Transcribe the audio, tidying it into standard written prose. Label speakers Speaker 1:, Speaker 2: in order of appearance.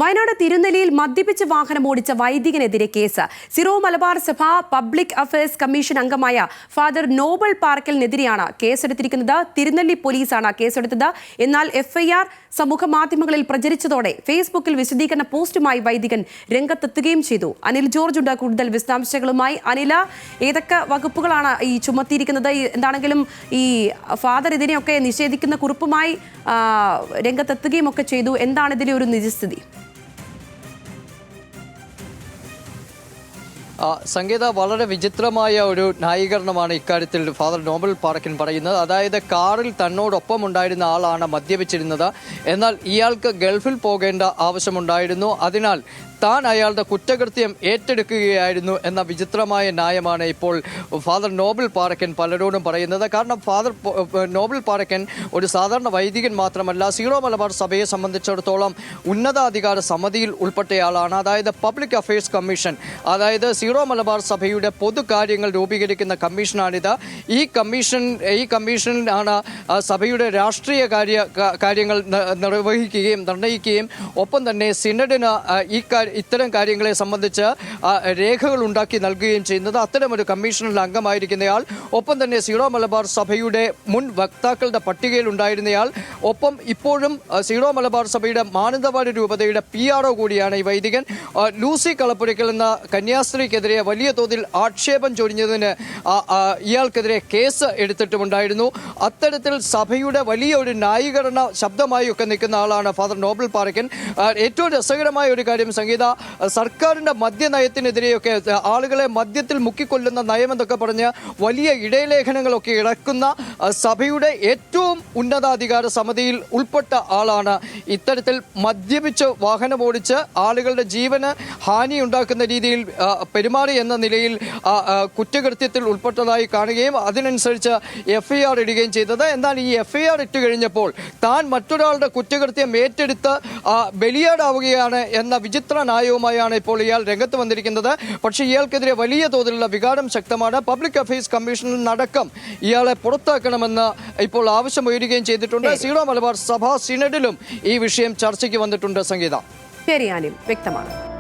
Speaker 1: വയനാട് തിരുനെല്ലിയിൽ മദ്യപിച്ച് വാഹനമോടിച്ച വൈദികനെതിരെ case. Syro Malabar സഭ public affairs commission അംഗമായ ഫാദർ നോബൽ പാറക്കലിനെതിരെയാണ് കേസെടുത്തിരിക്കുന്നത്. തിരുനെല്ലി പോലീസാണ് കേസെടുത്തത്. എന്നാൽ എഫ്ഐആർ സമൂഹ മാധ്യമങ്ങളിൽ പ്രചരിച്ചതോടെ ഫേസ്ബുക്കിൽ വിശദീകരണ പോസ്റ്റുമായി വൈദികൻ രംഗത്തെത്തുകയും ചെയ്തു. അനിൽ ജോർജ് ഉണ്ട് കൂടുതൽ വിശദാംശങ്ങളുമായി. അനില, ഏതൊക്കെ വകുപ്പുകളാണ് ഈ ചുമത്തിയിരിക്കുന്നത്? എന്താണെങ്കിലും ഈ ഫാദർ ഇതിനെയൊക്കെ നിഷേധിക്കുന്ന കുറിപ്പുമായി രംഗത്തെത്തുകയും ഒക്കെ ചെയ്തു. എന്താണ് ഇതിലെ ഒരു നിജസ്ഥിതി?
Speaker 2: സംഗീത, വളരെ വിചിത്രമായ ഒരു ന്യായീകരണമാണ് ഇക്കാര്യത്തിൽ ഫാദർ നോബൽ പാറക്കൻ പറയുന്നത്. അതായത് കാറിൽ തന്നോടൊപ്പം ഉണ്ടായിരുന്ന ആളാണ് മദ്യപിച്ചിരുന്നത്. എന്നാൽ ഇയാൾക്ക് ഗൾഫിൽ പോകേണ്ട ആവശ്യമുണ്ടായിരുന്നു. അതിനാൽ താൻ അയാളുടെ കുറ്റകൃത്യം ഏറ്റെടുക്കുകയായിരുന്നു എന്ന വിചിത്രമായ ന്യായമാണ് ഇപ്പോൾ ഫാദർ നോബൽ പാറക്കൻ പലരോടും പറയുന്നത്. കാരണം ഫാദർ നോബൽ പാറക്കൻ ഒരു സാധാരണ വൈദികൻ മാത്രമല്ല, സീറോ മലബാർ സഭയെ സംബന്ധിച്ചിടത്തോളം ഉന്നതാധികാര സമിതിയിൽ ഉൾപ്പെട്ടയാളാണ്. അതായത് പബ്ലിക് അഫയേഴ്സ് കമ്മീഷൻ, അതായത് സീറോ മലബാർ സഭയുടെ പൊതുകാര്യങ്ങൾ രൂപീകരിക്കുന്ന കമ്മീഷനാണിത്. ഈ കമ്മീഷനാണ് സഭയുടെ രാഷ്ട്രീയ കാര്യങ്ങൾ നിർവഹിക്കുകയും നിർണ്ണയിക്കുകയും ഒപ്പം തന്നെ സിനഡിന് ഇത്തരം കാര്യങ്ങളെ സംബന്ധിച്ച് രേഖകൾ ഉണ്ടാക്കി നൽകുകയും ചെയ്യുന്നത്. അത്തരമൊരു കമ്മീഷനിൽ അംഗമായിരിക്കുന്നയാൾ, ഒപ്പം തന്നെ സീറോ മലബാർ സഭയുടെ മുൻ വക്താക്കളുടെ പട്ടികയിൽ ഉണ്ടായിരുന്നയാൾ, ഒപ്പം ഇപ്പോഴും സീറോ മലബാർ സഭയുടെ മാനന്തവാടി രൂപതയുടെ PRO കൂടിയാണ് ഈ വൈദികൻ. ലൂസി കളപ്പുരയ്ക്കൽ എന്ന കന്യാസ്ത്രീക്കെതിരെ വലിയ തോതിൽ ആക്ഷേപം ചൊരിഞ്ഞതിന് ഇയാൾക്കെതിരെ കേസ് എടുത്തിട്ടുമുണ്ടായിരുന്നു. അത്തരത്തിൽ സഭയുടെ വലിയ ഒരു ന്യായീകരണ ശബ്ദമായി ഒക്കെ നിൽക്കുന്ന ആളാണ് ഫാദർ നോബൽ പാറക്കൻ. ഏറ്റവും രസകരമായ ഒരു കാര്യം സംഗീത, സർക്കാരിന്റെ മദ്യനയത്തിനെതിരെയൊക്കെ ആളുകളെ മദ്യത്തിൽ മുക്കിക്കൊല്ലുന്ന നയമെന്നൊക്കെ പറഞ്ഞ് വലിയ ഇടയലേഖനങ്ങളൊക്കെ ഇറക്കുന്ന സഭയുടെ ഏറ്റവും ഉന്നതാധികാര സമിതിയിൽ ഉൾപ്പെട്ട ആളാണ്. ഇത്തരത്തിൽ മദ്യപിച്ച് വാഹനമോടിച്ച് ആളുകളുടെ ജീവന് ഹാനി ഉണ്ടാക്കുന്ന രീതിയിൽ പെരുമാറി എന്ന നിലയിൽ കുറ്റകൃത്യത്തിൽ ഉൾപ്പെട്ടതായി കാണുകയും അതിനനുസരിച്ച് FIR ഇടുകയും ചെയ്തത്. എന്നാൽ ഈ FIR ഇട്ട് കഴിഞ്ഞപ്പോൾ താൻ മറ്റൊരാളുടെ കുറ്റകൃത്യം ഏറ്റെടുത്ത് ബലിയാടാവുകയാണ് എന്ന വിചിത്ര ന്യായവുമായാണ് ഇപ്പോൾ ഇയാൾ രംഗത്ത് വന്നിരിക്കുന്നത്. പക്ഷേ ഇയാൾക്കെതിരെ വലിയ തോതിലുള്ള വികാരം ശക്തമാണ്. പബ്ലിക് അഫയേഴ്സ് കമ്മീഷനിൽ നടക്കം ഇയാളെ പുറത്താക്കണമെന്ന് ഇപ്പോൾ ആവശ്യമുയരുകയും ചെയ്തിട്ടുണ്ട്. സീറോ മലബാർ സഭ സിനഡിലും ഈ വിഷയം ചർച്ചയ്ക്ക് വന്നിട്ടുണ്ട്. സംഗീത,
Speaker 1: ശരി, വ്യക്തമാണ്.